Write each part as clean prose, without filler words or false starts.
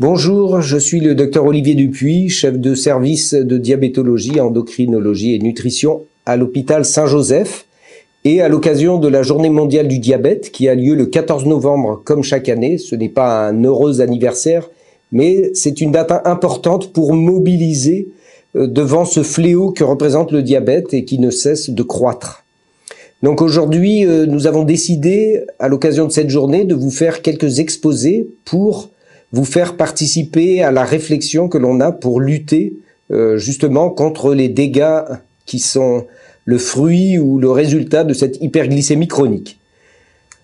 Bonjour, je suis le docteur Olivier Dupuis, chef de service de diabétologie, endocrinologie et nutrition à l'hôpital Saint-Joseph. Et à l'occasion de la Journée mondiale du diabète qui a lieu le 14 novembre comme chaque année, ce n'est pas un heureux anniversaire, mais c'est une date importante pour mobiliser devant ce fléau que représente le diabète et qui ne cesse de croître. Donc aujourd'hui, nous avons décidé, à l'occasion de cette journée, de vous faire quelques exposés pour vous faire participer à la réflexion que l'on a pour lutter justement contre les dégâts qui sont le fruit ou le résultat de cette hyperglycémie chronique.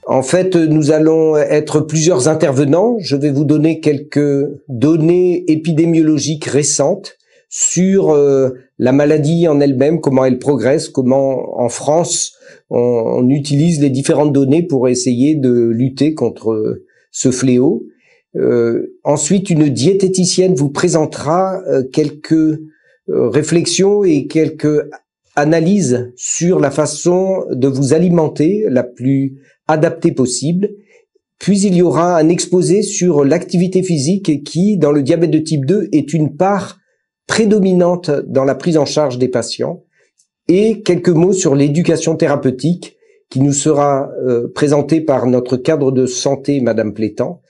En fait, nous allons être plusieurs intervenants. Je vais vous donner quelques données épidémiologiques récentes sur la maladie en elle-même, comment elle progresse, comment en France on utilise les différentes données pour essayer de lutter contre ce fléau. Ensuite, une diététicienne vous présentera quelques réflexions et quelques analyses sur la façon de vous alimenter la plus adaptée possible. Puis il y aura un exposé sur l'activité physique qui, dans le diabète de type 2, est une part prédominante dans la prise en charge des patients. Et quelques mots sur l'éducation thérapeutique qui nous sera présentée par notre cadre de santé, Madame Plétan,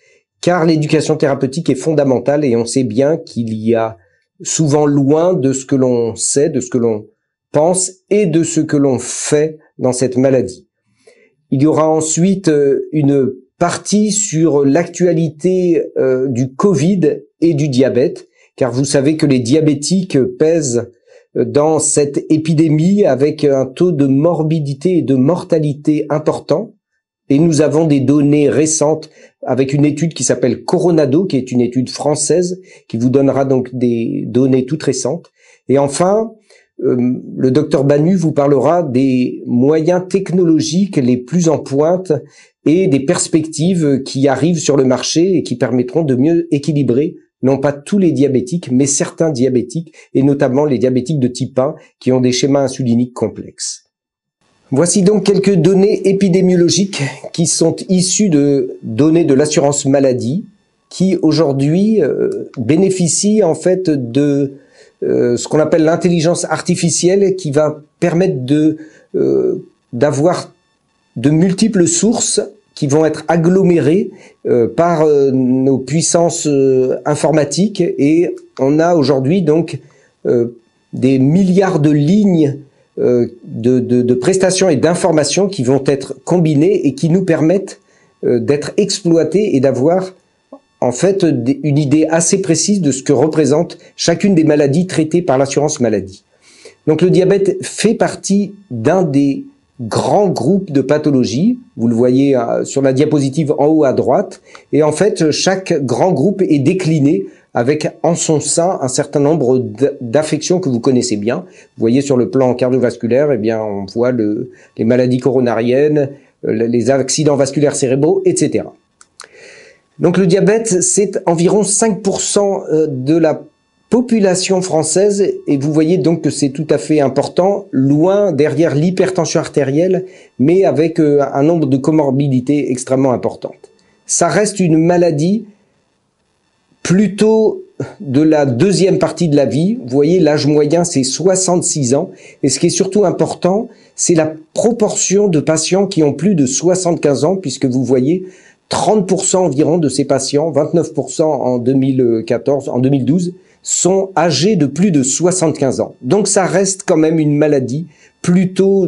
car l'éducation thérapeutique est fondamentale et on sait bien qu'il y a souvent loin de ce que l'on sait, de ce que l'on pense et de ce que l'on fait dans cette maladie. Il y aura ensuite une partie sur l'actualité du Covid et du diabète, car vous savez que les diabétiques pèsent dans cette épidémie avec un taux de morbidité et de mortalité important. Et nous avons des données récentes avec une étude qui s'appelle Coronado, qui est une étude française, qui vous donnera donc des données toutes récentes. Et enfin, le docteur Banu vous parlera des moyens technologiques les plus en pointe et des perspectives qui arrivent sur le marché et qui permettront de mieux équilibrer non pas tous les diabétiques, mais certains diabétiques, et notamment les diabétiques de type 1 qui ont des schémas insuliniques complexes. Voici donc quelques données épidémiologiques qui sont issues de données de l'assurance maladie qui aujourd'hui bénéficient en fait de ce qu'on appelle l'intelligence artificielle qui va permettre d'avoir de multiples sources qui vont être agglomérées par nos puissances informatiques et on a aujourd'hui donc des milliards de lignes de prestations et d'informations qui vont être combinées et qui nous permettent d'être exploités et d'avoir en fait une idée assez précise de ce que représente chacune des maladies traitées par l'assurance maladie. Donc le diabète fait partie d'un des grands groupes de pathologies, vous le voyez sur la diapositive en haut à droite, et en fait chaque grand groupe est décliné avec en son sein un certain nombre d'affections que vous connaissez bien. Vous voyez sur le plan cardiovasculaire, eh bien on voit les maladies coronariennes, les accidents vasculaires cérébraux, etc. Donc le diabète, c'est environ 5% de la population française et vous voyez donc que c'est tout à fait important, loin derrière l'hypertension artérielle, mais avec un nombre de comorbidités extrêmement importantes. Ça reste une maladie plutôt de la deuxième partie de la vie. Vous voyez, l'âge moyen, c'est 66 ans. Et ce qui est surtout important, c'est la proportion de patients qui ont plus de 75 ans, puisque vous voyez, 30% environ de ces patients, 29% en 2012, sont âgés de plus de 75 ans. Donc ça reste quand même une maladie plutôt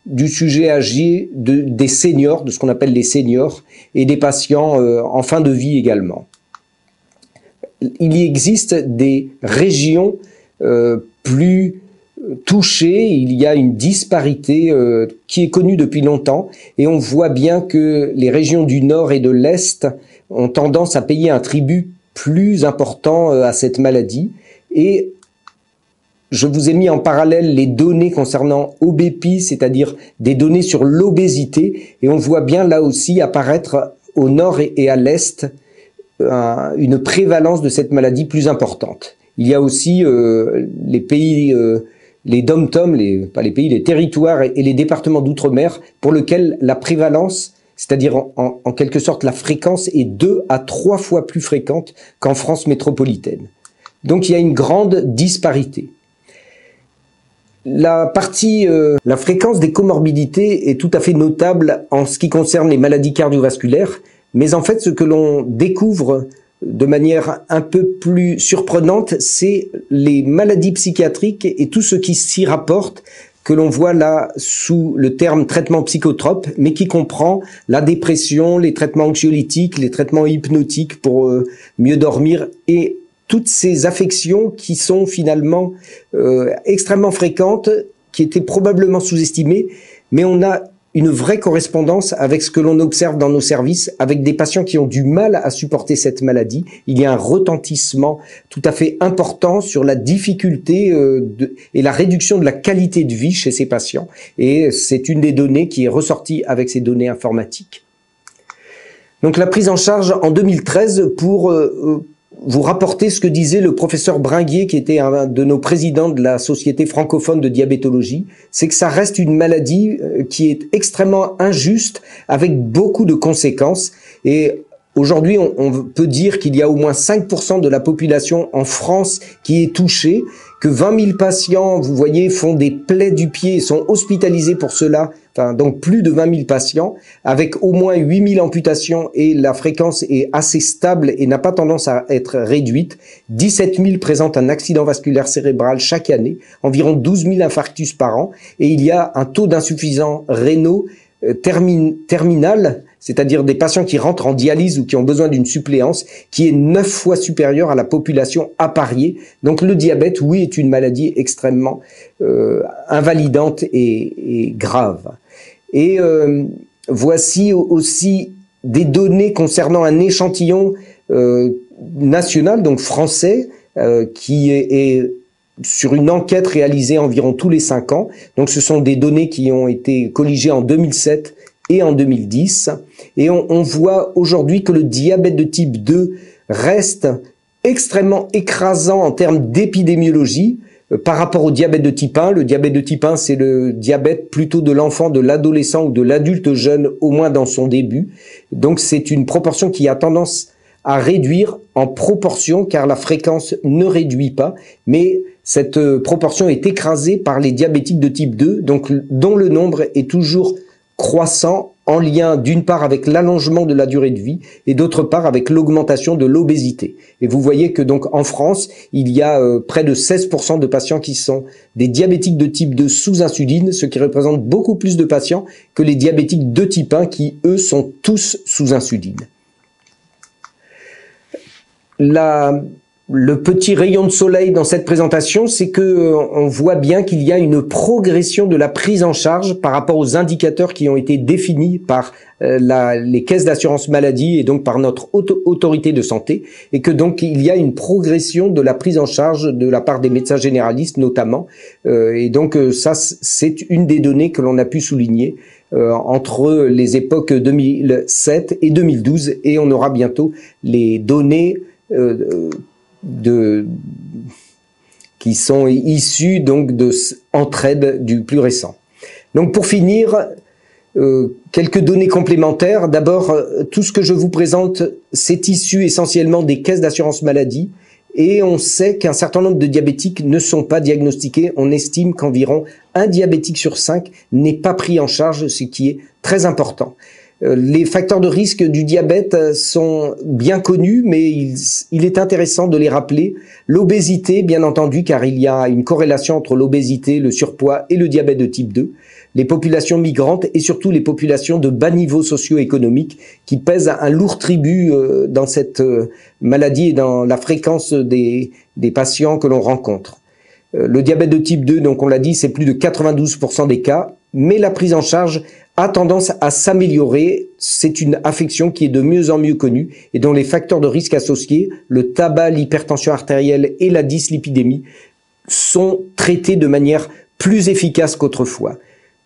du sujet âgé, des seniors, de ce qu'on appelle les seniors, et des patients en fin de vie également. Il y existe des régions plus touchées, il y a une disparité qui est connue depuis longtemps et on voit bien que les régions du Nord et de l'Est ont tendance à payer un tribut plus important à cette maladie et je vous ai mis en parallèle les données concernant OBEPI, c'est-à-dire des données sur l'obésité et on voit bien là aussi apparaître au Nord et à l'Est une prévalence de cette maladie plus importante. Il y a aussi les pays, les DOM-TOM, pas les pays, les territoires et les départements d'outre-mer pour lesquels la prévalence C'est-à-dire en quelque sorte la fréquence est 2 à 3 fois plus fréquente qu'en France métropolitaine. Donc il y a une grande disparité. La fréquence des comorbidités est tout à fait notable en ce qui concerne les maladies cardiovasculaires, mais en fait ce que l'on découvre de manière un peu plus surprenante, c'est les maladies psychiatriques et tout ce qui s'y rapporte, que l'on voit là sous le terme traitement psychotrope, mais qui comprend la dépression, les traitements anxiolytiques, les traitements hypnotiques pour mieux dormir et toutes ces affections qui sont finalement extrêmement fréquentes, qui étaient probablement sous-estimées, mais on a une vraie correspondance avec ce que l'on observe dans nos services, avec des patients qui ont du mal à supporter cette maladie. Il y a un retentissement tout à fait important sur la difficulté et la réduction de la qualité de vie chez ces patients. Et c'est une des données qui est ressortie avec ces données informatiques. Donc la prise en charge en 2013 pour vous rapporter ce que disait le professeur Bringuier, qui était un de nos présidents de la Société francophone de diabétologie, c'est que ça reste une maladie qui est extrêmement injuste, avec beaucoup de conséquences. Et aujourd'hui, on peut dire qu'il y a au moins 5% de la population en France qui est touchée, que 20 000 patients, vous voyez, font des plaies du pied, sont hospitalisés pour cela, enfin, donc plus de 20 000 patients, avec au moins 8 000 amputations, et la fréquence est assez stable et n'a pas tendance à être réduite. 17 000 présentent un accident vasculaire cérébral chaque année, environ 12 000 infarctus par an, et il y a un taux d'insuffisance rénaux terminal, c'est-à-dire des patients qui rentrent en dialyse ou qui ont besoin d'une suppléance, qui est 9 fois supérieure à la population appariée. Donc le diabète, oui, est une maladie extrêmement invalidante et grave. Et voici aussi des données concernant un échantillon national, donc français, qui est sur une enquête réalisée environ tous les 5 ans. Donc ce sont des données qui ont été colligées en 2007 et en 2010. Et on voit aujourd'hui que le diabète de type 2 reste extrêmement écrasant en termes d'épidémiologie par rapport au diabète de type 1. Le diabète de type 1, c'est le diabète plutôt de l'enfant, de l'adolescent ou de l'adulte jeune, au moins dans son début. Donc c'est une proportion qui a tendance à réduire en proportion, car la fréquence ne réduit pas, mais cette proportion est écrasée par les diabétiques de type 2, donc dont le nombre est toujours croissant, en lien d'une part avec l'allongement de la durée de vie et d'autre part avec l'augmentation de l'obésité. Et vous voyez que donc en France, il y a près de 16% de patients qui sont des diabétiques de type 2 sous insuline, ce qui représente beaucoup plus de patients que les diabétiques de type 1 qui, eux, sont tous sous insuline. Le petit rayon de soleil dans cette présentation, c'est que on voit bien qu'il y a une progression de la prise en charge par rapport aux indicateurs qui ont été définis par les caisses d'assurance maladie et donc par notre autorité de santé, et que donc il y a une progression de la prise en charge de la part des médecins généralistes notamment, et donc ça c'est une des données que l'on a pu souligner entre les époques 2007 et 2012, et on aura bientôt les données qui sont issus donc de Entraide du plus récent. Donc pour finir, quelques données complémentaires. D'abord, tout ce que je vous présente, c'est issu essentiellement des caisses d'assurance maladie, et on sait qu'un certain nombre de diabétiques ne sont pas diagnostiqués. On estime qu'environ 1 diabétique sur 5 n'est pas pris en charge, ce qui est très important. Les facteurs de risque du diabète sont bien connus, mais il est intéressant de les rappeler. L'obésité, bien entendu, car il y a une corrélation entre l'obésité, le surpoids et le diabète de type 2. Les populations migrantes et surtout les populations de bas niveau socio-économique qui pèsent un lourd tribut dans cette maladie et dans la fréquence des patients que l'on rencontre. Le diabète de type 2, donc on l'a dit, c'est plus de 92% des cas, mais la prise en charge a tendance à s'améliorer. C'est une affection qui est de mieux en mieux connue et dont les facteurs de risque associés, le tabac, l'hypertension artérielle et la dyslipidémie, sont traités de manière plus efficace qu'autrefois.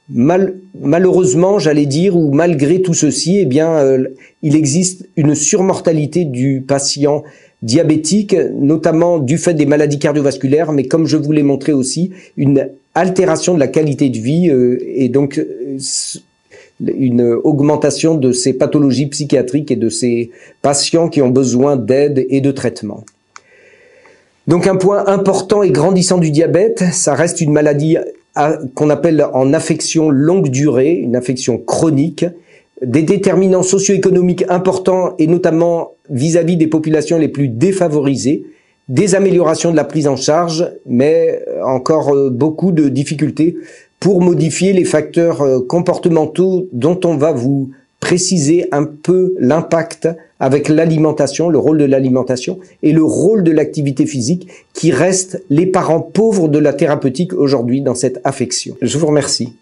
Malheureusement, j'allais dire, ou malgré tout ceci, eh bien, il existe une surmortalité du patient diabétique, notamment du fait des maladies cardiovasculaires, mais comme je vous l'ai montré aussi, une altération de la qualité de vie, et donc une augmentation de ces pathologies psychiatriques et de ces patients qui ont besoin d'aide et de traitement. Donc un point important et grandissant du diabète, ça reste une maladie qu'on appelle en affection longue durée, une affection chronique, des déterminants socio-économiques importants et notamment vis-à-vis des populations les plus défavorisées, des améliorations de la prise en charge, mais encore beaucoup de difficultés pour modifier les facteurs comportementaux dont on va vous préciser un peu l'impact avec l'alimentation, le rôle de l'alimentation et le rôle de l'activité physique qui restent les parents pauvres de la thérapeutique aujourd'hui dans cette affection. Je vous remercie.